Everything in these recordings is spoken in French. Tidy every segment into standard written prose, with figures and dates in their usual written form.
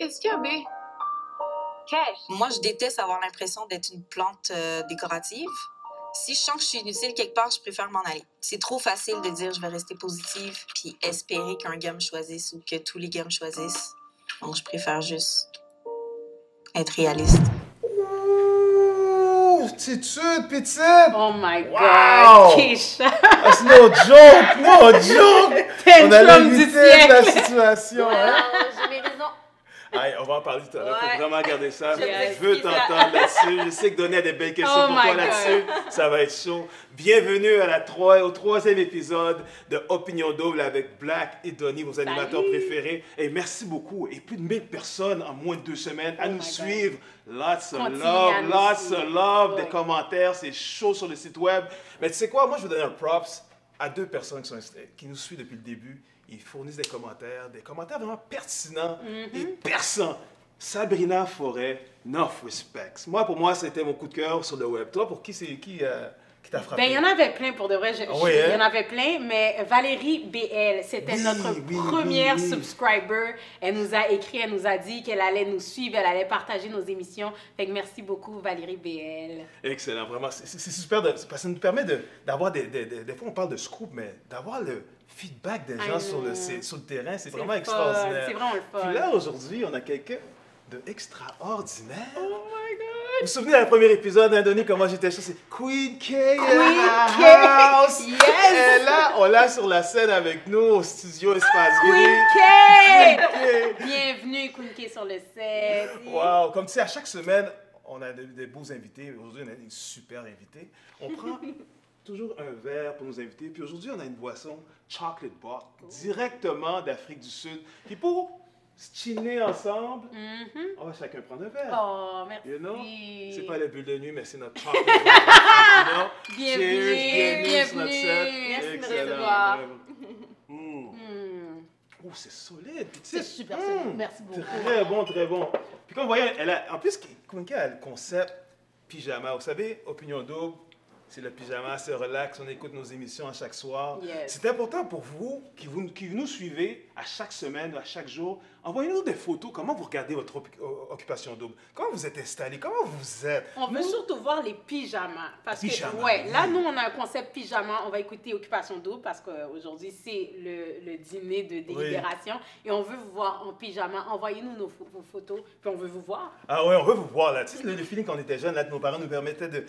Qu'est-ce qu'il y a, B? Moi, je déteste avoir l'impression d'être une plante décorative. Si je sens que je suis inutile quelque part, je préfère m'en aller. C'est trop facile de dire je vais rester positive puis espérer qu'un gars me choisisse ou que tous les gars me choisissent. Donc, je préfère juste être réaliste. Ouh, attitude, petite! Oh my Wow! God, Keisha! That's no joke, no joke! On a Tantrum du l'évité de la siècle! situation, hein? J'ai mes raisons. Allez, on va en parler tout à l'heure. Ouais. Faut vraiment garder ça. Je vais Je vous veux expliquer ça. t'entendre là-dessus. Je sais que Donnie a des belles questions Oh pour my toi God. là-dessus. Ça va être chaud. Bienvenue au troisième épisode de Opinion Double avec Black et Donnie, vos animateurs préférés. Et merci beaucoup. Et plus de 1000 personnes en moins de 2 semaines à Oh nous my God. suivre. Lots of Continuez love, à nous lots suivre. of love, des Ouais. commentaires. C'est chaud sur le site web. Mais tu sais quoi? Moi, je veux donner un props à 2 personnes qui nous suivent depuis le début. Ils fournissent des commentaires vraiment pertinents et perçants. Sabrina Forêt, Enough Respects. Pour moi, c'était mon coup de cœur sur le web. Toi, pour qui t'a frappé? Ben, il y en avait plein pour de vrai. Oui, hein? Il y en avait plein, mais Valérie BL, c'était Oui, notre oui, première oui. subscriber. Elle nous a écrit, elle nous a dit qu'elle allait nous suivre, elle allait partager nos émissions. Fait que merci beaucoup, Valérie BL. Excellent, vraiment. C'est super parce que ça nous permet d'avoir des fois, on parle de scoop, mais d'avoir le feedback des gens sur le terrain, c'est vraiment fun, extraordinaire. c'est vraiment le fun. Puis là, aujourd'hui, on a quelqu'un de extraordinaire. Oh my God! Vous vous souvenez dans le premier épisode, hein, Donnie, comment j'étais chaud? C'est Queen K. Queen K. House. Yes. Et là, on l'a sur la scène avec nous au studio Espace Queen Gris. K! Queen K. Bienvenue, Queen K sur le set. Wow! Comme tu sais, à chaque semaine, on a des beaux invités. Aujourd'hui, on a des super invités. On prend toujours un verre pour nos invités. Puis aujourd'hui, on a une boisson Chocolate Bar directement d'Afrique du Sud. Puis pour se chiller ensemble, on va chacun prendre un verre. Oh, merci. You know? C'est pas la bulle de nuit, mais c'est notre chocolate bar. You know? Bienvenue, Cheers, sur notre bienvenue. set. Merci de me Excellent. recevoir. Oh, c'est solide. Puis, tu C'est sais, super solide. Merci beaucoup. Très bon, très bon. Puis comme vous voyez, en plus, Kunka a le concept pyjama. Vous savez, Opinion Double, c'est le pyjama, c'est relax, on écoute nos émissions à chaque soir. Yes. C'est important pour vous qui nous suivez à chaque semaine, à chaque jour. Envoyez-nous des photos, comment vous regardez votre occupation double. Comment vous êtes installé, comment vous êtes. On veut surtout voir les pyjamas. Parce Pyjama, que, ouais, oui. là, nous, on a un concept pyjama. On va écouter Occupation Double parce qu'aujourd'hui, c'est le dîner de délibération. Et on veut vous voir en pyjama. Envoyez-nous vos photos, puis on veut vous voir. Ah ouais, on veut vous voir là. Tu sais, le feeling quand on était jeune, là, nos parents nous permettaient de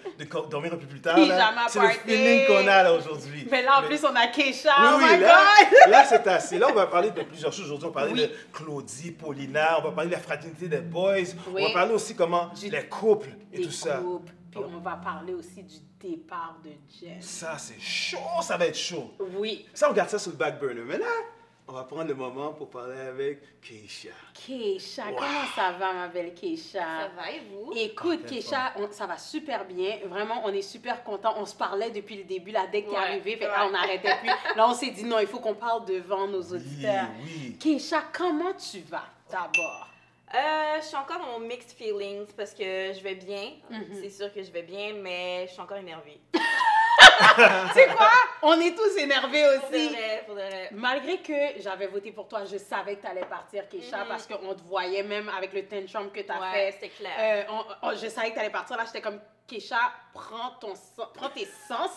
dormir un peu plus tard. Pyjama C'est le party. feeling qu'on a là aujourd'hui. Mais là, en plus, on a Keisha. Oh Oui, my là, God! là c'est assez. Là, on va parler de plusieurs choses aujourd'hui. On va parler Oui. de Claudie, Paulina, on va parler de la fraternité des boys. Oui. On va parler aussi comment les couples et Les tout ça. couples. Puis on va parler aussi du départ de Jess. Ça, c'est chaud, ça va être chaud. Oui. Ça, on garde ça sur le back burner. Mais là, on va prendre le moment pour parler avec Keisha. Keisha, Wow. comment ça va, ma belle Keisha? Ça va et vous? Écoute, Parfait, Keisha, ça va super bien. Vraiment, on est super contents. On se parlait depuis le début, là, dès que t'es Ouais, arrivée. Fait que ouais. là, on n'arrêtait plus. Là, on s'est dit, non, il faut qu'on parle devant nos auditeurs. Oui. Keisha, comment tu vas, d'abord? Je suis encore dans mon mixed feelings parce que je vais bien. C'est sûr que je vais bien, mais je suis encore énervée. Tu sais quoi? On est tous énervés Pour aussi. de vrai, pour de vrai. Malgré que j'avais voté pour toi, je savais que tu allais partir, Keisha, parce qu'on te voyait même avec le tantrum que tu as Ouais, fait. c'était clair. Je savais que tu allais partir. Là, j'étais comme, Keisha, prends tes sens,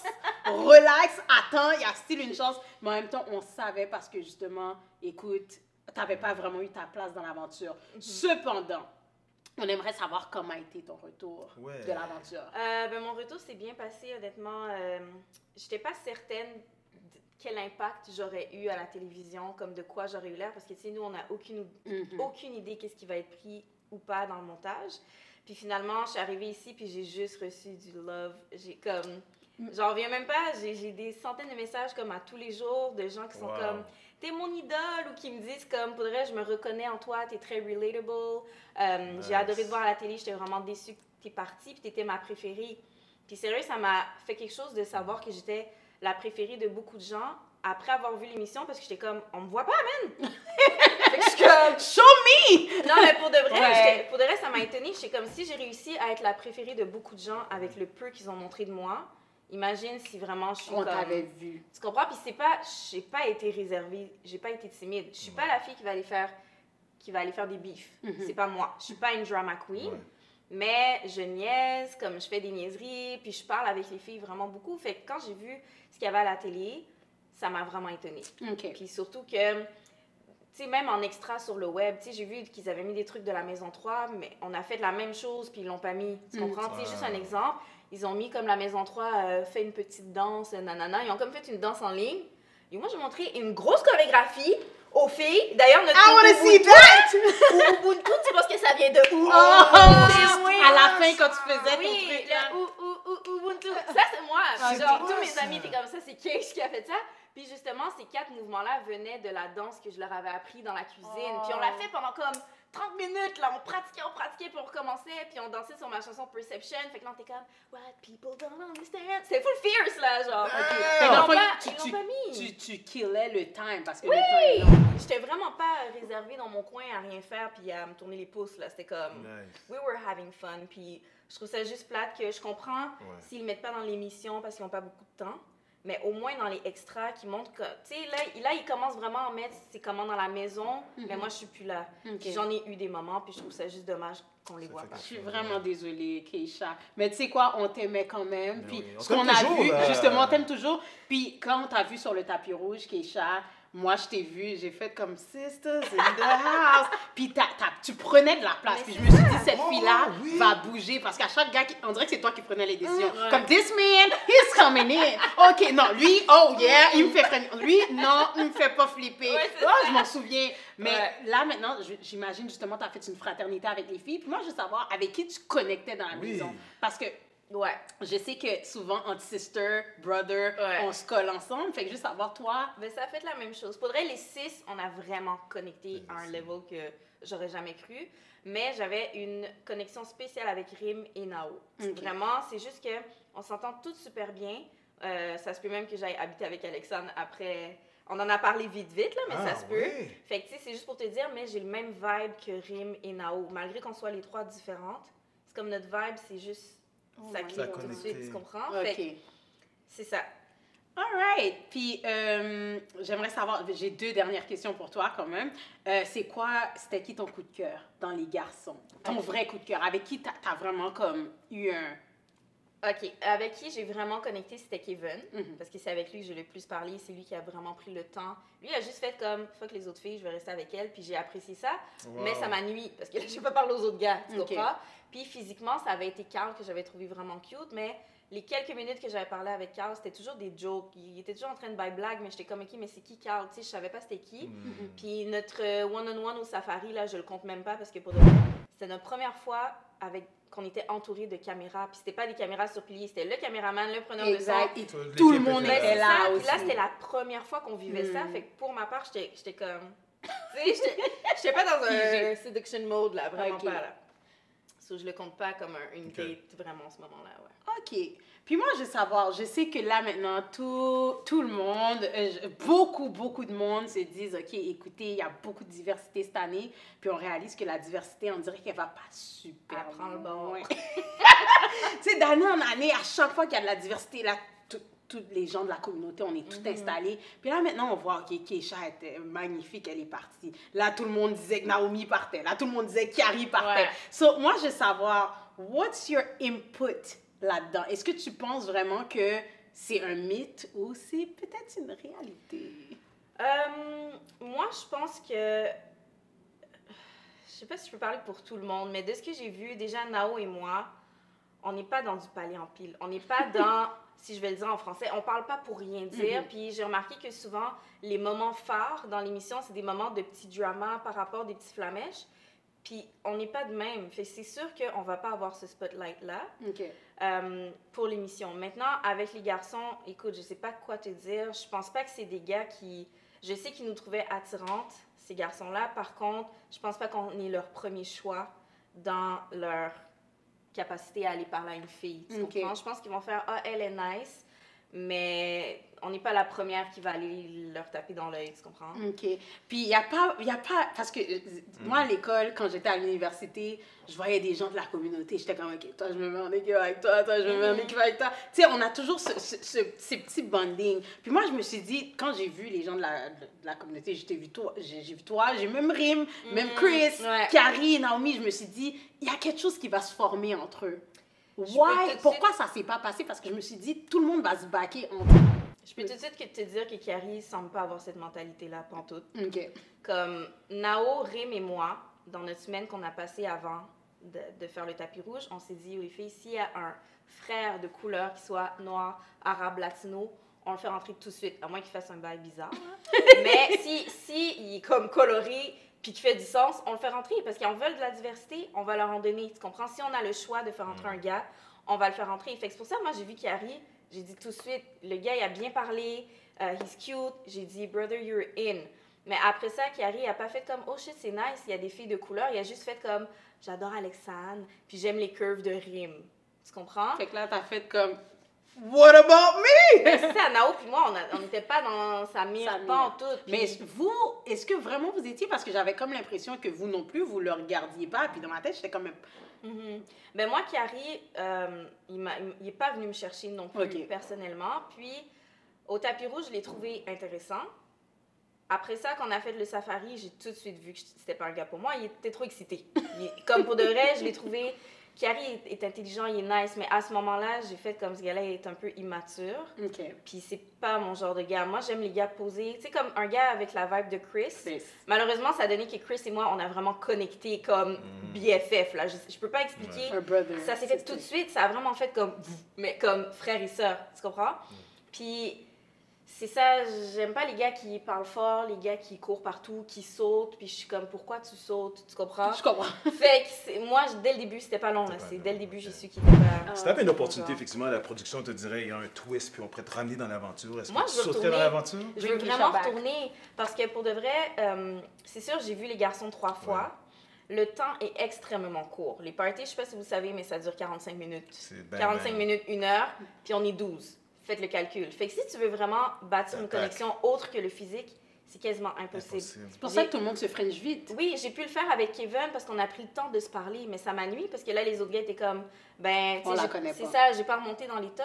relax, attends, il y a still une chance. Mais en même temps, on savait parce que justement, écoute, tu n'avais pas vraiment eu ta place dans l'aventure. Cependant, on aimerait savoir comment a été ton retour Ouais. de l'aventure. Ben, mon retour s'est bien passé, honnêtement. J'étais pas certaine de quel impact j'aurais eu à la télévision, comme de quoi j'aurais eu l'air, parce que, tu sais, nous, on n'a aucune idée qu'est-ce qui va être pris ou pas dans le montage. Puis finalement, je suis arrivée ici, puis j'ai juste reçu du love. J'ai comme... J'en reviens même pas, j'ai des centaines de messages comme à tous les jours de gens qui sont Wow. comme « T'es mon idole » ou qui me disent comme « Pour de vrai, je me reconnais en toi, t'es très relatable. J'ai adoré te voir à la télé, j'étais vraiment déçue que t'es partie, puis t'étais ma préférée. » Puis sérieux, ça m'a fait quelque chose de savoir que j'étais la préférée de beaucoup de gens après avoir vu l'émission, parce que j'étais comme « On me voit pas, man! » Fait que je suis comme... Show me! Non, mais pour de vrai, Ouais. pour de vrai, ça m'a étonnée. J'étais comme si j'ai réussi à être la préférée de beaucoup de gens avec le peu qu'ils ont montré de moi. Imagine si vraiment je suis On comme... t'avait vu. Tu comprends? Puis c'est pas... J'ai pas été réservée. J'ai pas été timide. Je suis pas la fille qui va aller faire qui va aller faire des beefs. C'est pas moi. Je suis pas une drama queen. Mais je niaise, comme je fais des niaiseries, puis je parle avec les filles vraiment beaucoup. Fait que quand j'ai vu ce qu'il y avait à la télé, ça m'a vraiment étonnée. Puis surtout que, tu sais, même en extra sur le web, tu sais, j'ai vu qu'ils avaient mis des trucs de la Maison 3, mais on a fait la même chose, puis ils l'ont pas mis. Tu comprends? Tu sais, juste un exemple, ils ont mis comme la Maison 3 fait une petite danse, nanana. Ils ont comme fait une danse en ligne. Et moi, j'ai montré une grosse chorégraphie aux filles. D'ailleurs, notre I wanna see that! Ubuntu, tu penses que ça vient de où? À la fin, quand tu faisais ton truc, là. Ubuntu. Ça, c'est moi. Genre, tous mes amis étaient comme ça. C'est Keish qui a fait ça. Puis justement, ces 4 mouvements-là venaient de la danse que je leur avais appris dans la cuisine. Puis on l'a fait pendant comme 30 minutes, là. On pratiquait, puis on recommençait. Puis on dansait sur ma chanson Perception. Fait que là, on était comme What people don't understand. C'était full fierce, là, genre. Ils l'ont pas mis. Tu killais le time parce que oui! le temps est long. J'étais vraiment pas réservée dans mon coin à rien faire puis à me tourner les pouces, là. C'était comme we were having fun. Puis je trouve ça juste plate que je comprends s'ils le mettent pas dans l'émission parce qu'ils n'ont pas beaucoup de temps. Mais au moins dans les extras qui montrent que, tu sais, là, ils commencent vraiment à mettre c'est comment dans la maison, mais moi, je suis plus là. Puis j'en ai eu des moments, puis je trouve ça juste dommage qu'on les voit pas. Je suis vraiment désolée, Keisha. Mais tu sais quoi, on t'aimait quand même. Puis oui, ce qu'on a vu, justement, on t'aime toujours. Puis quand on t'a vu sur le tapis rouge, Keisha, moi, je t'ai vu, j'ai fait comme Sisters in the house. Puis tu prenais de la place. Puis je me suis dit, cette fille-là va bouger. Parce qu'à chaque gars, on dirait que c'est toi qui prenais les décisions. Comme, this man, he's coming in. OK, non, lui, oh yeah, il me fait freiner. Lui, non, il me fait pas flipper. Je m'en souviens. Mais là, maintenant, j'imagine justement, tu as fait une fraternité avec les filles. Puis moi, je veux savoir avec qui tu connectais dans la maison. Parce que je sais que souvent, entre sister, brother, on se colle ensemble. Fait que juste savoir, toi... Ben, ça a fait la même chose. Pour vrai, les 6, on a vraiment connecté à un level que j'aurais jamais cru. Mais j'avais une connexion spéciale avec Rim et Nao. Vraiment, c'est juste que on s'entend toutes super bien. Ça se peut même que j'aille habiter avec Alexandre après... On en a parlé vite, là, mais ça se peut. Fait que, tu sais, c'est juste pour te dire, mais j'ai le même vibe que Rim et Nao. Malgré qu'on soit les 3 différentes, c'est comme notre vibe, c'est juste... ça clique tout de suite, tu comprends? Fait c'est ça. All right. Puis, j'aimerais savoir, j'ai 2 dernières questions pour toi quand même. C'était qui ton coup de cœur dans les garçons? Ton vrai coup de cœur? Avec qui t'as vraiment comme eu un... OK. Avec qui j'ai vraiment connecté, c'était Kevin. Parce que c'est avec lui que j'ai le plus parlé. C'est lui qui a vraiment pris le temps. Lui, il a juste fait comme, fuck les autres filles, je vais rester avec elle. Puis j'ai apprécié ça. Mais ça m'a nui parce que j'ai pas parlé aux autres gars, tu comprends? Puis physiquement, ça avait été Carl que j'avais trouvé vraiment cute. Mais les quelques minutes que j'avais parlé avec Carl, c'était toujours des jokes. Il était toujours en train de bailler blague, mais j'étais comme, OK, mais c'est qui Carl? Tu sais, je savais pas c'était qui. Puis notre one-on-one au safari, là, je le compte même pas parce que pour de vrai, c'était notre première fois qu'on était entouré de caméras. Puis c'était pas des caméras sur pilier, c'était le caméraman, le preneur de son. Tout le monde était là aussi. Puis là, c'était la première fois qu'on vivait ça. Fait que pour ma part, j'étais comme... Tu sais, j'étais pas dans un seduction mode, là, vraiment pas, là. Je le compte pas comme une date, vraiment, ce moment-là, OK. Puis moi, je veux savoir, je sais que là, maintenant, tout le monde, beaucoup de monde se disent, OK, écoutez, il y a beaucoup de diversité cette année, puis on réalise que la diversité, on dirait qu'elle va pas super prend le bord. Tu sais, d'année en année, à chaque fois qu'il y a de la diversité, là, tous les gens de la communauté, on est tout installés. Puis là, maintenant, on voit, OK, Keisha était magnifique, elle est partie. Là, tout le monde disait que Naomi partait. Là, tout le monde disait que Carrie partait. So, moi, je veux savoir, what's your input là-dedans? Est-ce que tu penses vraiment que c'est un mythe ou c'est peut-être une réalité? Moi, je pense que... Je sais pas si je peux parler pour tout le monde, mais de ce que j'ai vu, déjà, Nao et moi, on n'est pas dans du palais en pile. On n'est pas dans... si je vais le dire en français, on parle pas pour rien dire. Puis j'ai remarqué que souvent, les moments phares dans l'émission, c'est des moments de petits dramas par rapport à des petits flamèches. Puis on n'est pas de même. Fait c'est sûr qu'on va pas avoir ce spotlight-là pour l'émission. Maintenant, avec les garçons, écoute, je sais pas quoi te dire. Je pense pas que c'est des gars qui... Je sais qu'ils nous trouvaient attirantes, ces garçons-là. Par contre, je pense pas qu'on est leur premier choix dans leur capacité à aller parler à une fille. Tu comprends? Je pense qu'ils vont faire « Ah, elle est nice ». mais on n'est pas la première qui va aller leur taper dans l'œil, tu comprends? OK. Puis, il n'y a pas... Parce que moi, à l'école, quand j'étais à l'université, je voyais des gens de la communauté. J'étais comme, OK, toi, je me mets en équipe avec toi, toi, je me mets en équipe avec toi. Tu sais, on a toujours ces petits bondings. Puis moi, je me suis dit, quand j'ai vu les gens de la communauté, j'ai vu toi, j'ai même Rim, même Chris, Carrie, Naomi, je me suis dit, il y a quelque chose qui va se former entre eux. Pourquoi ça s'est pas passé? Parce que je me suis dit, tout le monde va se backer entre eux. Je peux tout de suite te dire que Carrie semble pas avoir cette mentalité-là, pantoute. OK. Comme Nao, Rim et moi, dans notre semaine qu'on a passée avant de faire le tapis rouge, on s'est dit, les filles, s'il y a un frère de couleur qui soit noir, arabe, latino, on le fait rentrer tout de suite, à moins qu'il fasse un bail bizarre. Mais si il est comme coloré puis qui fait du sens, on le fait rentrer parce qu'ils en veulent de la diversité, on va leur en donner. Tu comprends? Si on a le choix de faire rentrer un gars, on va le faire rentrer. Fait que c'est pour ça, moi, j'ai vu Carrie. J'ai dit tout de suite, le gars, il a bien parlé, he's cute. J'ai dit, brother, you're in. Mais après ça, Carrie n'a pas fait comme, oh shit, c'est nice, il y a des filles de couleur. Il a juste fait comme, j'adore Alexandre, puis j'aime les curves de Rim. Tu comprends? Fait que là, t'as fait comme, what about me? Mais c'est ça, Nao puis moi, on n'était pas dans sa mire, pas en tout. Mais vous, est-ce que vraiment vous étiez? Parce que j'avais comme l'impression que vous non plus, vous le regardiez pas. Puis dans ma tête, j'étais comme... Ben moi, Carrie, il n'est pas venu me chercher non plus, personnellement. Puis, au tapis rouge, je l'ai trouvé intéressant. Après ça, quand on a fait le safari, j'ai tout de suite vu que c'était pas un gars pour moi. Il était trop excité. Comme pour de vrai, je l'ai trouvé... Carrie est intelligent, il est nice, mais à ce moment-là, j'ai fait comme ce gars-là est un peu immature. Puis c'est pas mon genre de gars. Moi, j'aime les gars posés. Tu sais, comme un gars avec la vibe de Chris. Malheureusement, ça a donné que Chris et moi, on a vraiment connecté comme BFF. Là. Je peux pas expliquer. Ça s'est fait tout de suite. Ça a vraiment fait comme... Mais comme frère et sœur. Tu comprends? Puis... C'est ça, j'aime pas les gars qui parlent fort, les gars qui courent partout, qui sautent, puis je suis comme, pourquoi tu sautes, tu comprends? Je comprends. Fait que moi, dès le début, c'était pas long, là. Dès le début, j'ai su qu'il était pas... Si t'avais une opportunité, effectivement, la production te dirait, il y a un twist, puis on pourrait te ramener dans l'aventure. Est-ce que tu sauterais dans l'aventure? Je veux vraiment retourner, parce que pour de vrai, c'est sûr, j'ai vu les garçons 3 fois. Le temps est extrêmement court. Les parties, je sais pas si vous savez, mais ça dure 45 minutes. 45 minutes, 1 heure, puis on est 12. Faites le calcul. Fait que si tu veux vraiment bâtir une connexion autre que le physique, c'est quasiment impossible. C'est pour ça que tout le monde se french vite. Oui, j'ai pu le faire avec Kevin parce qu'on a pris le temps de se parler, mais ça m'a nuit parce que là, les autres gars étaient comme, ben, on la connaît pas. C'est ça, j'ai pas remonté dans les tops.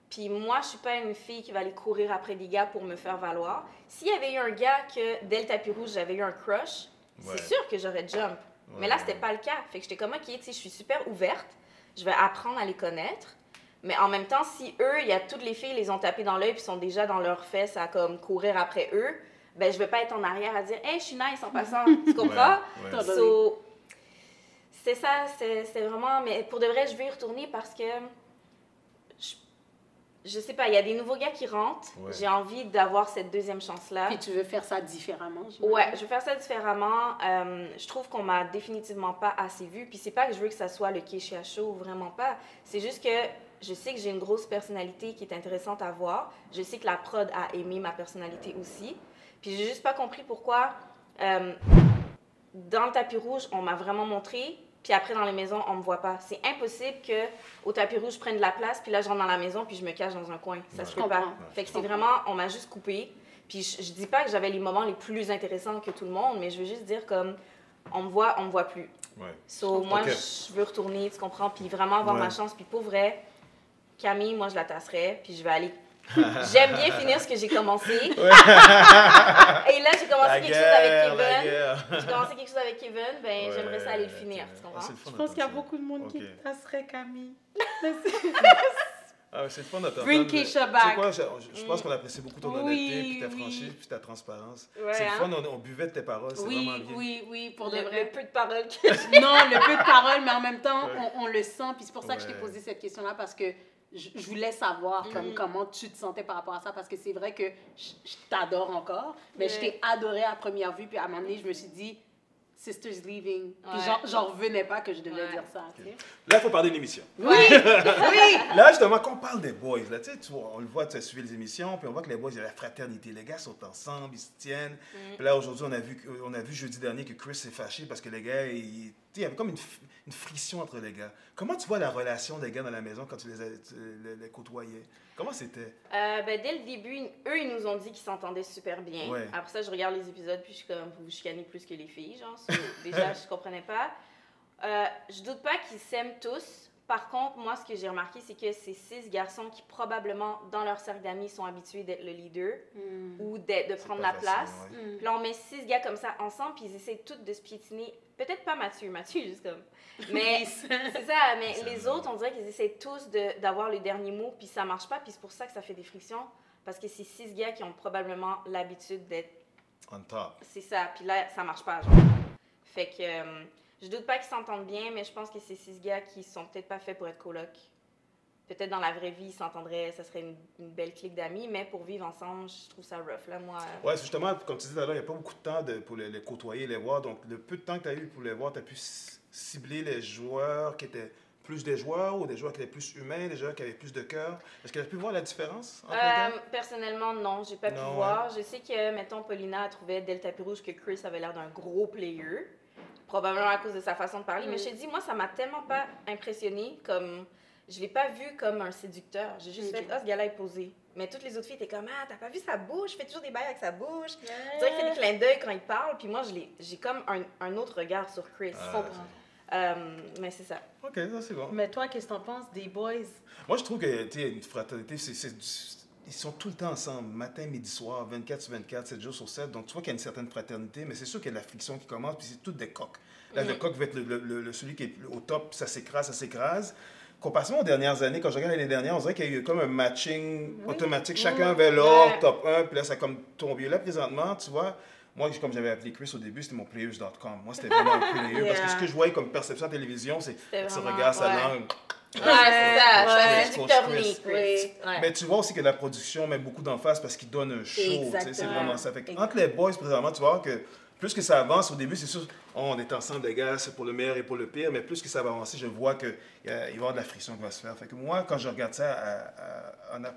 Puis moi, je suis pas une fille qui va aller courir après des gars pour me faire valoir. S'il y avait eu un gars que, dès le tapis rouge, j'avais eu un crush, c'est sûr que j'aurais jump. Mais là, c'était pas le cas. Fait que j'étais comme, OK, tu sais, je suis super ouverte. Je vais apprendre à les connaître. Mais en même temps, si eux, il y a toutes les filles, les ont tapés dans l'œil puis sont déjà dans leurs fesses à comme courir après eux, ben je vais pas être en arrière à dire « Hey, je suis nice en passant. » Tu comprends? So, c'est ça, c'est vraiment... Mais pour de vrai, je veux y retourner parce que... Je sais pas, il y a des nouveaux gars qui rentrent. J'ai envie d'avoir cette deuxième chance-là. Puis tu veux faire ça différemment, Ouais, je veux faire ça différemment. Je trouve qu'on m'a définitivement pas assez vue. Puis c'est pas que je veux que ça soit le Keisha Show, vraiment pas. C'est juste que je sais que j'ai une grosse personnalité qui est intéressante à voir. Je sais que la prod a aimé ma personnalité aussi. Puis j'ai juste pas compris pourquoi dans le tapis rouge, on m'a vraiment montré, puis après dans les maisons, on me voit pas. C'est impossible que au tapis rouge, je prenne de la place, puis là, je rentre dans la maison, puis je me cache dans un coin. Ça se fait pas. Fait que c'est vraiment, on m'a juste coupé. Puis je dis pas que j'avais les moments les plus intéressants que tout le monde, mais je veux juste dire comme, on me voit plus. So, moi, je veux retourner, tu comprends, puis vraiment avoir ma chance. Puis pour vrai, Camille, moi, je la tasserais, puis je vais aller... J'aime bien finir ce que j'ai commencé. Et là, j'ai commencé quelque chose avec Kevin. J'ai commencé quelque chose avec Kevin, ben j'aimerais ça aller le finir, tu comprends? Je pense qu'il y a beaucoup de monde qui tasserait Camille. Ah, c'est le fun d'entendre. Bring Keisha back. Tu sais quoi, je pense qu'on apprécie beaucoup ton honnêteté, puis ta franchise, puis ta transparence. C'est le fun, on buvait de tes paroles, c'est vraiment bien. Oui, pour de vrai. Le peu de paroles que j'ai. Non, le peu de paroles, mais en même temps, on le sent. Puis c'est pour ça que je t'ai posé cette question-là, parce que je voulais savoir comment tu te sentais par rapport à ça, parce que c'est vrai que je t'adore encore, mais je t'ai adoré à première vue, puis à un moment donné, je me suis dit, Sisters Leaving. Puis j'en revenais pas que je devais dire ça. Okay. Là, il faut parler de l'émission. Oui, oui. Là, justement, quand on parle des boys, là, tu vois, on le voit, tu as suivi les émissions, puis on voit que les boys, il y a la fraternité. Les gars sont ensemble, ils se tiennent. Puis là, aujourd'hui, on a vu jeudi dernier que Chris s'est fâché parce que les gars, il y avait comme une friction entre les gars. Comment tu vois la relation des gars dans la maison quand tu les côtoyais? Comment c'était? Dès le début, eux, ils nous ont dit qu'ils s'entendaient super bien. Ouais. Après ça, je regarde les épisodes, puis je suis comme, vous chicanez plus que les filles, genre. Déjà, je comprenais pas. Je doute pas qu'ils s'aiment tous. Par contre, moi, ce que j'ai remarqué, c'est que c'est 6 garçons qui, probablement, dans leur cercle d'amis, sont habitués d'être le leader ou de prendre la place. Ouais. Puis là, on met 6 gars comme ça ensemble, puis ils essaient tous de se piétiner. Peut-être pas Mathieu, juste comme... Mais c'est ça, mais les autres, on dirait qu'ils essaient tous d'avoir le dernier mot, puis ça marche pas, puis c'est pour ça que ça fait des frictions, parce que c'est 6 gars qui ont probablement l'habitude d'être... On top. C'est ça, puis là, ça marche pas, genre. Fait que... je doute pas qu'ils s'entendent bien, mais je pense que c'est 6 gars qui sont peut-être pas faits pour être coloc. Peut-être dans la vraie vie, ils s'entendraient, ça serait une belle clique d'amis, mais pour vivre ensemble, je trouve ça rough, là, moi. Ouais, justement, comme tu disais tout à l'heure, il n'y a pas beaucoup de temps pour les côtoyer, les voir. Donc, le peu de temps que tu as eu pour les voir, tu as pu cibler les joueurs qui étaient plus des joueurs ou des joueurs qui étaient plus humains, des joueurs qui avaient plus de cœur. Est-ce que tu as pu voir la différence entre les gars? Personnellement, non, j'ai pas pu voir. Je sais que, mettons, Paulina a trouvé dès le tapis rouge que Chris avait l'air d'un gros player. Probablement à cause de sa façon de parler. Mais je te dis, moi, ça m'a tellement pas impressionnée comme... Je l'ai pas vu comme un séducteur. J'ai juste fait, ce gars-là est posé. Mais toutes les autres filles étaient comme, t'as pas vu sa bouche? Il fait toujours des bails avec sa bouche. On dirait qu'il fait des clins d'œil quand il parle. Puis moi, j'ai comme un autre regard sur Chris. Mais c'est ça. OK, ça c'est bon. Mais toi, qu'est-ce que t'en penses des boys? Moi, je trouve que, tu sais, une fraternité, ils sont tout le temps ensemble, matin, midi, soir, 24 sur 24, 7 jours sur 7. Donc, tu vois qu'il y a une certaine fraternité, mais c'est sûr qu'il y a de la friction qui commence, puis c'est toutes des coqs. Là, le coq va être celui qui est au top, ça s'écrase. Comparativement aux dernières années, quand je regarde l'année dernière, on dirait qu'il y a eu comme un matching automatique. Chacun avait l'or, top 1, puis là, ça a comme tombé. Là, présentement, tu vois, moi, comme j'avais appelé Chris au début, c'était mon players.com. Moi, c'était vraiment un player, parce que ce que je voyais comme perception à la télévision, c'est ce regard, sa langue. C'est ça, c'est séducteur unique. Mais tu vois aussi que la production met beaucoup d'emphase parce qu'il donne un show. C'est vraiment ça. Fait entre les boys, présentement, tu vois que plus que ça avance, au début, c'est sûr, on est ensemble, les gars, c'est pour le meilleur et pour le pire, mais plus que ça va avancer, je vois qu'il va y avoir de la friction qui va se faire. Fait que moi, quand je regarde ça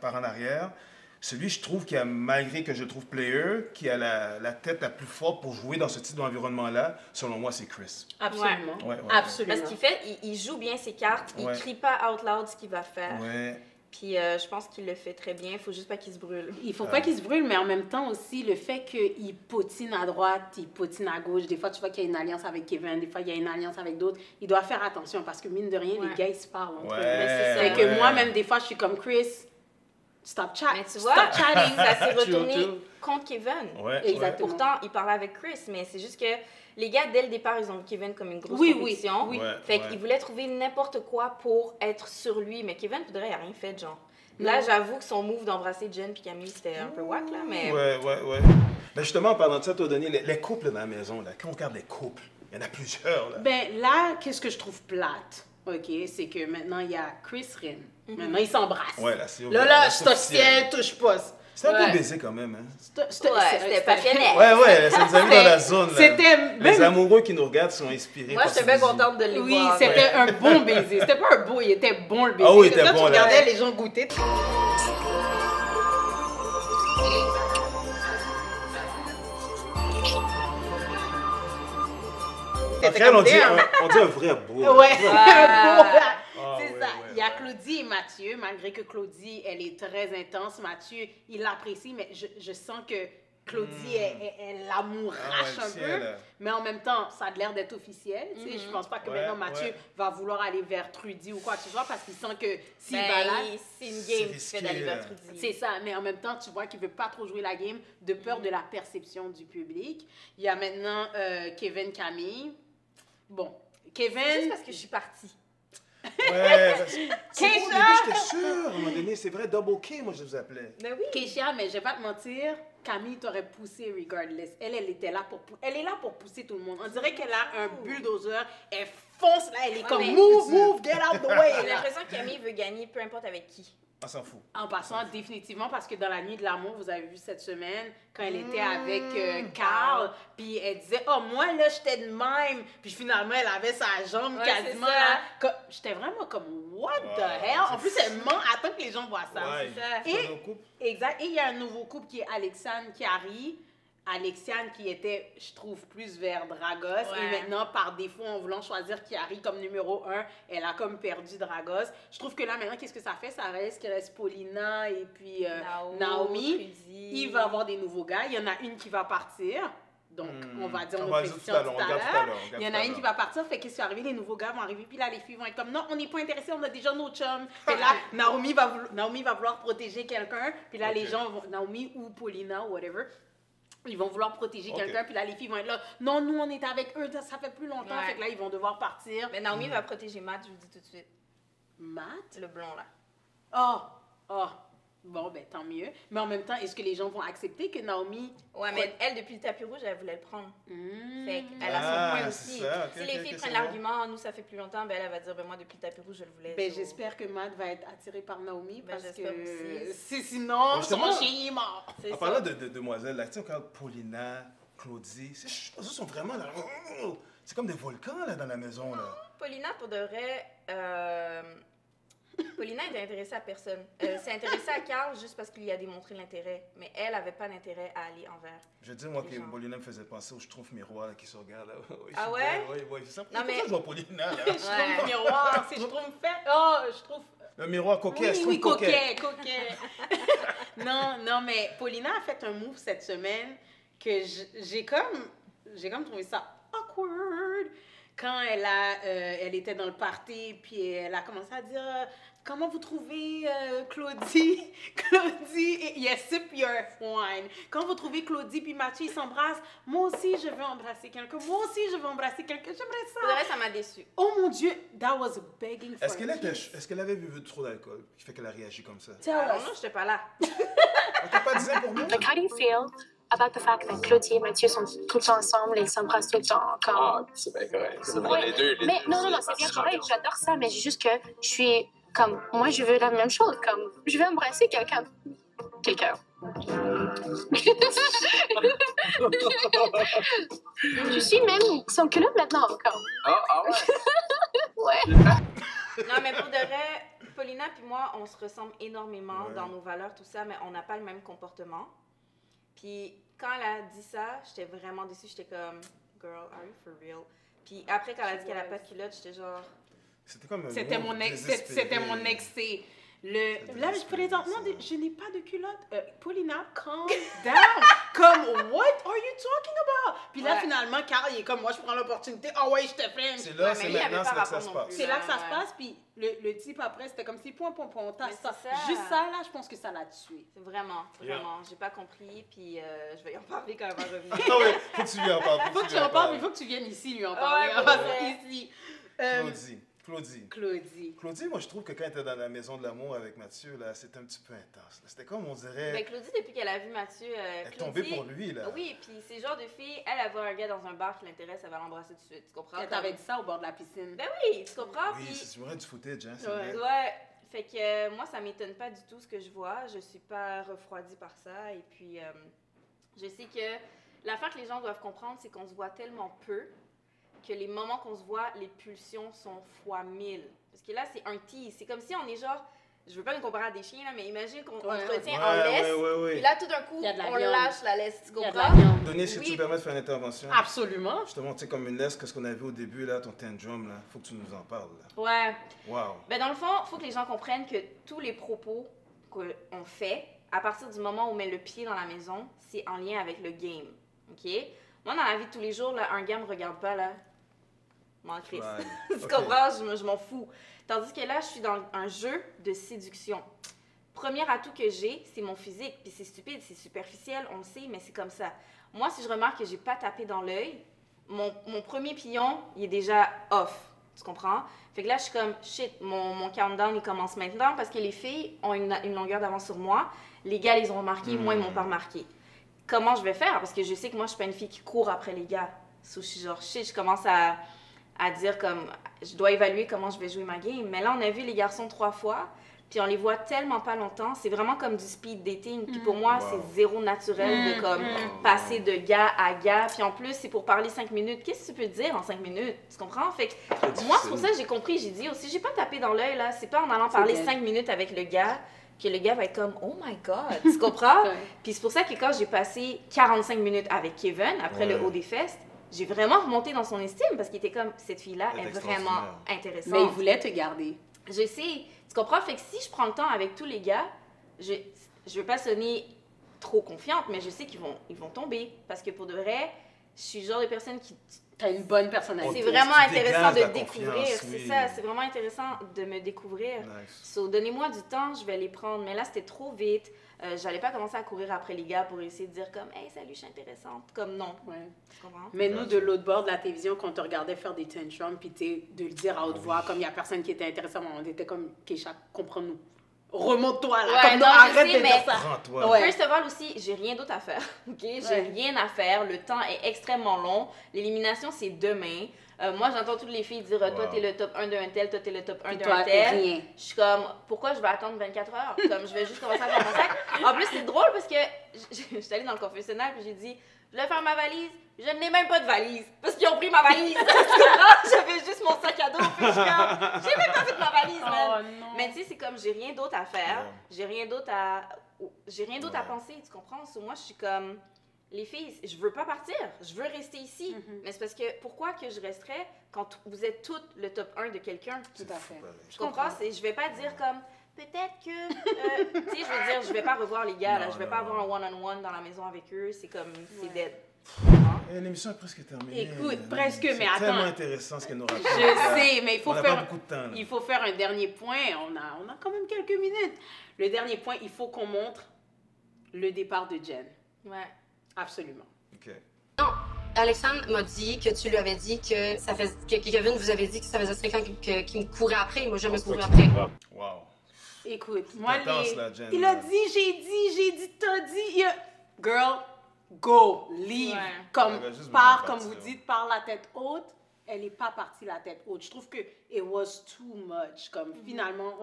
par en arrière, celui, je trouve, qui a, malgré que je le trouve player, qui a la tête la plus forte pour jouer dans ce type d'environnement-là, selon moi, c'est Chris. Absolument. Ouais. Absolument. Parce qu'il fait, il joue bien ses cartes, il crie pas out loud ce qu'il va faire. Ouais. Puis je pense qu'il le fait très bien, il faut juste pas qu'il se brûle. Il faut pas qu'il se brûle, mais en même temps aussi, le fait qu'il potine à droite, il potine à gauche, des fois tu vois qu'il y a une alliance avec Kevin, des fois il y a une alliance avec d'autres, il doit faire attention parce que mine de rien, les gars, ils se parlent entre eux. C'est ça. Que moi, même des fois, je suis comme Chris, stop chat. Mais tu vois, stop chatting. ça s'est retourné contre Kevin. Exactement. Pourtant, il parlait avec Chris, mais c'est juste que les gars, dès le départ, ils ont vu Kevin comme une grosse compétition. Fait qu'ils voulaient trouver n'importe quoi pour être sur lui, mais Kevin, il n'a rien fait, genre. Là, j'avoue que son move d'embrasser Jen et Camille, c'était un peu whack, là, mais... Ouais. Mais justement, en parlant de ça, tu as donné les couples dans la maison, là. Quand on regarde les couples, il y en a plusieurs, là. Ben là, qu'est-ce que je trouve plate, OK, c'est que maintenant, il y a Chris Rin. Maintenant, ils s'embrassent. Ouais, là, c'est Là, c'est officiel, touche pas. C'est un peu baisé quand même, hein. C'était passionnel. Ouais, ça nous a mis dans la zone, là. C'était... Les amoureux qui nous regardent sont inspirés Moi, par j'étais bien contente de les voir. Oui, c'était un bon baiser. C'était pas un beau, il était bon le baiser. Ah oui, il était là, bon, tu là. regardais les gens goûter. Après, on dit un vrai beau. Ouais, Ah, c'est ça. Il y a Claudie et Mathieu, malgré que Claudie, elle est très intense. Mathieu, il l'apprécie, mais je sens que Claudie, elle l'amourache un peu. Mais en même temps, ça a l'air d'être officiel. Tu sais, je pense pas que maintenant Mathieu va vouloir aller vers Trudy ou quoi que ce soit parce qu'il sent que s'il va là... C'est une game qui fait d'aller vers Trudy. C'est ça, mais en même temps, tu vois qu'il veut pas trop jouer la game de peur de la perception du public. Il y a maintenant Kevin, Camille. Bon, Kevin... C'est juste parce que je suis partie. Ouais, c'est bon, au début, j'étais sûre. À un moment donné, c'est vrai, Double K, moi, je vous appelais. Mais oui. Keisha, mais je vais pas te mentir, Camille t'aurait poussé regardless. Elle était là elle est là pour pousser tout le monde. On dirait qu'elle a un bulldozer, elle fonce là, elle est comme move, get out the way. J'ai l'impression que Camille veut gagner peu importe avec qui. On s'en fout. En passant, définitivement, parce que dans la nuit de l'amour, vous avez vu cette semaine, quand elle était avec Carl, puis elle disait, oh, moi, là, j'étais de même. Puis finalement, elle avait sa jambe quasiment là. J'étais vraiment comme, what the hell? En plus, elle ment, attends que les gens voient ça. Ouais. Et il y a un nouveau couple qui est Alexandre Chiari. Alexiane qui était, je trouve, plus vers Dragos. Et maintenant, par défaut, en voulant choisir Kiari comme numéro 1, elle a comme perdu Dragos. Je trouve que là, maintenant, qu'est-ce que ça fait? Ça reste qu'il reste Paulina et puis Naomi. Trudy. Il va y avoir des nouveaux gars. Il y en a une qui va partir. Donc, on va dire nos prédictions tout à tout à l'heure. Il y en a une qui va partir. Fait qu'est-ce qui va arriver? Les nouveaux gars vont arriver. Puis là, les filles vont être comme, non, on n'est pas intéressés. On a déjà nos chums. Et là, Naomi va vouloir protéger quelqu'un. Puis là, les gens vont, Naomi ou Paulina ou whatever, ils vont vouloir protéger quelqu'un. Puis là, les filles vont être là, non, nous, on est avec eux. Ça fait plus longtemps. Fait que là, ils vont devoir partir. Mais Naomi va protéger Matt, je vous dis tout de suite. Matt? Le blond, là. Oh. Bon, ben tant mieux. Mais en même temps, est-ce que les gens vont accepter que Naomi... Ouais, mais elle, depuis le tapis rouge, elle voulait le prendre. Fait qu'elle a son point aussi. Si les filles prennent l'argument, nous, ça fait plus longtemps, ben elle va dire, ben moi, depuis le tapis rouge, je le voulais. Ben j'espère que Matt va être attiré par Naomi, parce que aussi. sinon, son chien est mort. En parlant de demoiselles, là, tu sais, encore Paulina, Claudie, eux sont vraiment là... C'est comme des volcans, là, dans la maison, là. Paulina, pour de vrai... Paulina est intéressée à personne. C'est intéressée à Carl juste parce qu'il lui a démontré l'intérêt. Mais elle n'avait pas d'intérêt à aller envers. Je dis, moi, que Paulina me faisait penser au Je trouve miroir là, qui se regarde. Là. Ah ouais? Oui. C'est ça. Non, mais... je vois Paulina, là. Je trouve miroir, c'est je trouve fait. Oh, je trouve... Le miroir coquet, oui, coquet. non, mais Paulina a fait un move cette semaine que j'ai comme trouvé ça awkward. Quand elle était dans le party, puis elle a commencé à dire comment vous trouvez Claudie, yes, sip your wine. Quand vous trouvez Claudie puis Mathieu, ils s'embrassent. Moi aussi, je veux embrasser quelqu'un. J'aimerais ça. Pour le reste, ça m'a déçue. Oh mon Dieu, that was begging for Est-ce qu'elle avait bu trop d'alcool qui fait qu'elle a réagi comme ça? Non, je n'étais pas là. On t'a pas dit ça pour nous? Like, how do you feel about the fact that Claudie et Mathieu sont tout le temps ensemble et ils s'embrassent tout le temps? C'est bien correct. C'est bon, les deux. Mais non, c'est bien correct. J'adore ça, mais juste que je suis comme... Moi, je veux la même chose. Comme, je veux embrasser quelqu'un. Je suis même son culotte maintenant encore. Ah ouais? Ouais. Non, mais pour de vrai, Paulina puis moi, on se ressemble énormément dans nos valeurs, tout ça, mais on n'a pas le même comportement. Puis quand elle a dit ça, j'étais vraiment déçue. J'étais comme, girl, are you for real? Puis après, quand elle a dit qu'elle n'a pas de culotte, j'étais genre... C'était mon excès. Là, présentement, je n'ai pas de culotte. Paulina, calm down. Comme, what are you talking about? Puis là, finalement, Carl, il est comme, moi, je prends l'opportunité. Ah ouais, je te freine. C'est là, c'est maintenant, c'est là que ça se passe. C'est là que ça se passe. Puis le type après, c'était comme si, point, ça. Juste ça, là, je pense que ça l'a tué. Vraiment. J'ai pas compris. Puis je vais y en parler quand elle va revenir. Non, mais faut que tu lui en parles. Faut que tu en parles, mais faut que tu viennes ici lui en parler. Ici. Claudie, moi, je trouve que quand elle était dans la maison de l'amour avec Mathieu, là, c'était un petit peu intense. Là. C'était comme, on dirait... Ben, Claudie, depuis qu'elle a vu Mathieu... elle est tombée pour lui, là. Oui, puis c'est le genre de fille, elle voit un gars dans un bar qui l'intéresse, elle va l'embrasser tout de suite, tu comprends? Elle t'avait dit ça au bord de la piscine. Ben oui, tu comprends? Oui, c'est vrai du footage, hein, c'est vrai. Ouais, fait que moi, ça m'étonne pas du tout ce que je vois. Je suis pas refroidie par ça. Et puis, je sais que l'affaire que les gens doivent comprendre, c'est qu'on se voit tellement peu que les moments qu'on se voit, les pulsions sont fois 1000. Parce que là, c'est un tease. C'est comme si on est genre... Je veux pas nous comparer à des chiens, là, mais imagine qu'on se retient en laisse. Puis là, tout d'un coup, on lâche la laisse. Tu comprends? Denis, si tu me permets de faire une intervention. Absolument. Justement, tu sais, comme une laisse, qu'est-ce qu'on a vu au début, là, ton tantrum, là. Faut que tu nous en parles, là. Ouais. Wow. Ben, dans le fond, il faut que les gens comprennent que tous les propos qu'on fait, à partir du moment où on met le pied dans la maison, c'est en lien avec le game. OK? Moi, dans la vie de tous les jours, là, un gars me regarde pas, là. M'en crisse. Tu comprends? Je m'en fous. Tandis que là, je suis dans un jeu de séduction. Premier atout que j'ai, c'est mon physique. Puis c'est stupide, c'est superficiel, on le sait, mais c'est comme ça. Moi, si je remarque que j'ai pas tapé dans l'œil, mon premier pion, il est déjà off. Tu comprends? Fait que là, je suis comme, shit, mon countdown, il commence maintenant parce que les filles ont une longueur d'avance sur moi. Les gars, ils ont remarqué, moi, ils m'ont pas remarqué. Comment je vais faire? Parce que je sais que moi, je suis pas une fille qui court après les gars. So, je suis genre, shit, je commence à dire comme, je dois évaluer comment je vais jouer ma game. Mais là, on a vu les garçons 3 fois, puis on les voit tellement pas longtemps. C'est vraiment comme du speed dating. Puis pour moi, c'est zéro naturel de comme passer de gars à gars. Puis en plus, c'est pour parler 5 minutes. Qu'est-ce que tu peux dire en 5 minutes? Tu comprends? Fait que moi, c'est pour ça que j'ai compris. J'ai dit aussi, j'ai pas tapé dans l'œil, là. C'est pas en allant parler 5 minutes avec le gars que le gars va être comme « Oh my God! » Tu comprends? Ouais. Puis c'est pour ça que quand j'ai passé 45 minutes avec Kevin, après le haut des fesses, j'ai vraiment remonté dans son estime parce qu'il était comme « Cette fille-là est vraiment intéressante. » Mais il voulait te garder. Je sais. Tu comprends? Fait que si je prends le temps avec tous les gars, je veux pas sonner trop confiante, mais je sais qu'ils vont tomber. Parce que pour de vrai, je suis le genre de personne qui... T'as une bonne personnalité. C'est vraiment Tu intéressant dégages de la découvrir. confiance, C'est oui. ça, c'est vraiment intéressant de me découvrir. Nice. So, donnez-moi du temps, je vais les prendre. Mais là, c'était trop vite. J'allais pas commencer à courir après les gars pour essayer de dire comme « Hey, salut, je suis intéressante. » Comme non. Ouais. Tu comprends? Mais nous, de l'autre bord de la télévision, quand on te regardait faire des tantrums, puis de le dire à haute voix, comme il n'y a personne qui était intéressé, on était comme « Keisha, comprends-nous. Remonte-toi, là. Ouais, Comme non, non, je arrête sais, de mais- dire ça. Prends-toi. Ouais. First of all aussi, j'ai rien d'autre à faire, ok? J'ai Ouais. rien à faire, le temps est extrêmement long. L'élimination, c'est demain. Moi, j'entends toutes les filles dire toi, Wow. t'es le top 1 d'un tel, toi, t'es le top 1 Puis d'un toi, tel. rien. Je suis comme, pourquoi je vais attendre 24 heures? Comme, je vais juste commencer à faire mon sac. En plus, c'est drôle parce que je suis allée dans le confessionnal puis j'ai dit, je vais faire ma valise. Je n'ai même pas de valise parce qu'ils ont pris ma valise. J'avais juste mon sac à dos. Puis je suis comme, j'ai même pas fait ma valise, man. Oh non. Mais tu sais, c'est comme, j'ai rien d'autre à faire. J'ai rien d'autre à penser, tu comprends? So, moi, je suis comme, les filles, je veux pas partir. Je veux rester ici. Mais c'est parce que, pourquoi que je resterais quand vous êtes toutes le top 1 de quelqu'un? Tout à fait. Je comprends? Je vais pas dire comme, peut-être que... tu sais, je veux dire, je vais pas revoir les gars, là. Non, Je vais non, pas non. avoir un one-on-one dans la maison avec eux. C'est comme, c'est Ouais. dead. L'émission est presque terminée. Écoute, presque, mais C'est attends. tellement intéressant ce qu'elle nous raconte. Je sais, mais il faut On n'a pas faire... beaucoup de temps. Là. Il faut faire un dernier point. On a quand même quelques minutes. Le dernier point, il faut qu'on montre le départ de Jen. Ouais. Absolument. OK. Alexandre m'a dit que tu lui avais dit que que Kevin vous avait dit que ça faisait 5 ans qu'il me courait après. Il m'a jamais couru après. Wow. Écoute, moi, Intense, là, Jen, il a là. dit, j'ai dit, t'as dit. Girl, go, leave. Ouais. Comme, Elle va juste par, vouloir comme partir. vous dites, par la tête haute. Elle n'est pas partie la tête haute. Je trouve que it was too much. Comme, finalement,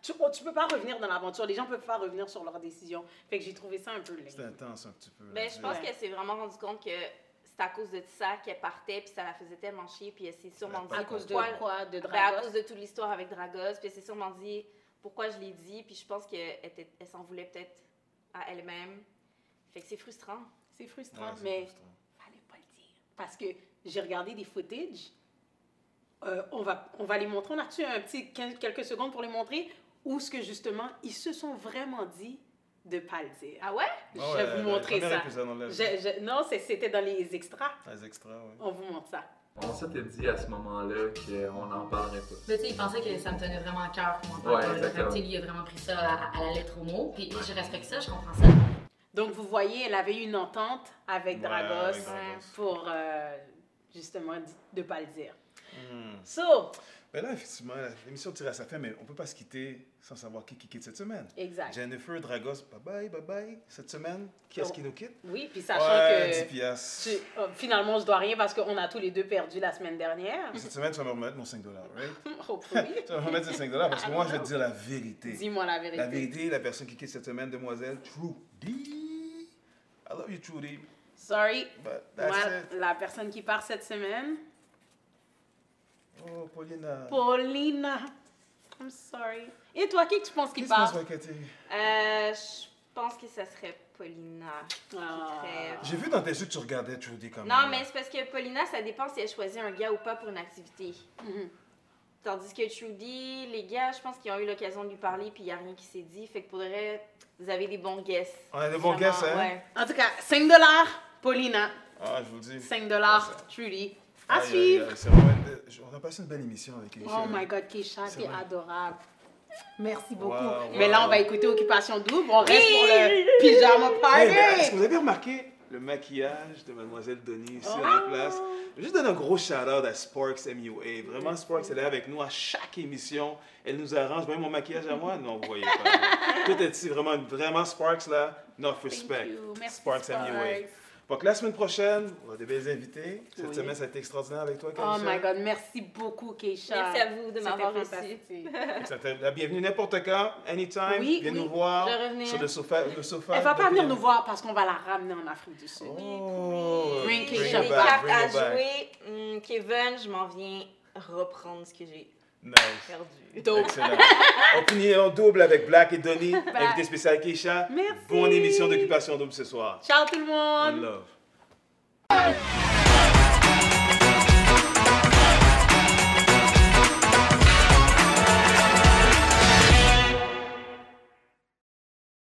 tu peux pas revenir dans l'aventure. Les gens peuvent pas revenir sur leur décision. Fait que j'ai trouvé ça un peu C'était laid. intense un petit peu. Ben, je pense Ouais. qu'elle s'est vraiment rendue compte que c'est à cause de ça qu'elle partait, puis ça la faisait tellement chier, puis elle s'est sûrement dit À cause de pourquoi- quoi? De Ben, à Dragos? cause de toute l'histoire avec Dragos, puis elle s'est sûrement dit pourquoi je l'ai dit, puis je pense qu'elle s'en voulait peut-être à elle-même. Fait que c'est frustrant. C'est frustrant, Ouais, c'est mais frustrant. fallait pas le dire. Parce que j'ai regardé des footage. On va les montrer. On a-tu un petit quelques secondes pour les montrer? Où ce que justement, ils se sont vraiment dit de pas le dire. Ah ouais? Je Ah vais ouais, vous le montrer premier ça. épisode, on l'a vu. Non, c'était dans les extras. Les extras, oui. On vous montre ça. On s'était dit à ce moment-là qu'on n'en parlerait pas. Mais tu sais, il pensait que ça me tenait vraiment à cœur qu'on en Ouais, parle. exactement. Tu sais, lui, il a vraiment pris ça à la lettre au mot. Puis je respecte ça, je comprends ça. Donc, vous voyez, elle avait eu une entente avec Ouais, Dragos avec Dragos. pour justement de pas le dire. Hmm. So, Ben là, effectivement, l'émission tire à sa fin, mais on ne peut pas se quitter sans savoir qui quitte cette semaine. exact. Jennifer, Dragos, bye-bye cette semaine. Qui est-ce qui nous quitte? Oui, puis sachant Ouais, 10 que piastres. finalement, je dois rien parce qu'on a tous les deux perdu la semaine dernière. Cette semaine, tu vas me remettre mon 5 $, right? Hopefully. Tu vas me remettre ces 5 $ parce que moi, je vais te dire la vérité. Dis-moi la vérité. La vérité, la personne qui quitte cette semaine, demoiselle Trudy. I love you, Trudy. Sorry. But that's Moi, it. la personne qui part cette semaine, Oh, Paulina. Paulina. I'm sorry. Et toi, qui tu penses qui Qu'est-ce que tu part? penses, Cathy? Je pense que ça serait Paulina. Ah. J'ai vu dans tes yeux que tu regardais Trudy comme Non, mais c'est parce que Paulina, ça dépend si elle choisit un gars ou pas pour une activité. Mhm. Tandis que Trudy, les gars, je pense qu'ils ont eu l'occasion de lui parler, puis il n'y a rien qui s'est dit. Fait que pour de vrai, vous avez des bons guesses. On a des bons Vraiment, guesses, hein? Ouais. En tout cas, 5 $, Paulina. Ah, je vous le dis. 5 Ça. $, Trudy. À Aïe, aïe, suivre. aïe, c'est vraiment on a passé une belle émission avec Keisha. Oh my God, Keisha, C'est t'es vrai. adorable. Merci beaucoup. Wow, Mais là, wow. on va écouter Occupation Double. On reste pour le pyjama Hey, party. mais est-ce que vous avez remarqué le maquillage de Mademoiselle Denis ici à la place? Je vais juste donner un gros shout-out à Sparks MUA. Vraiment, Sparks, elle est avec nous à chaque émission. Elle nous arrange. Vous voyez mon maquillage à moi? Non, vous voyez pas. Tout est ici. Vraiment, Sparks, là, enough respect. Thank you. Merci, Sparks MUA. Donc, la semaine prochaine, on a des belles invités. Cette Oui. semaine, ça a été extraordinaire avec toi, Oh Keisha. my God, merci beaucoup, Keisha. Merci à vous de C'était m'avoir reçu. fantastique. C'était la bienvenue n'importe quand, anytime. Oui, Viens oui. nous voir Je vais revenir. sur le sofa. Elle va de pas venir PM. nous voir parce qu'on va la ramener en Afrique du Sud. Oh, Bring bring Keisha her Les back, cartes bring à her back. jouer. Kevin, je m'en viens reprendre ce que j'ai Nice. Perdu. Dope. Excellent. On finit en double avec Black et Donnie, invité spécial Keisha. Merci. Bonne émission d'Occupation Double ce soir. Ciao tout le One monde. love.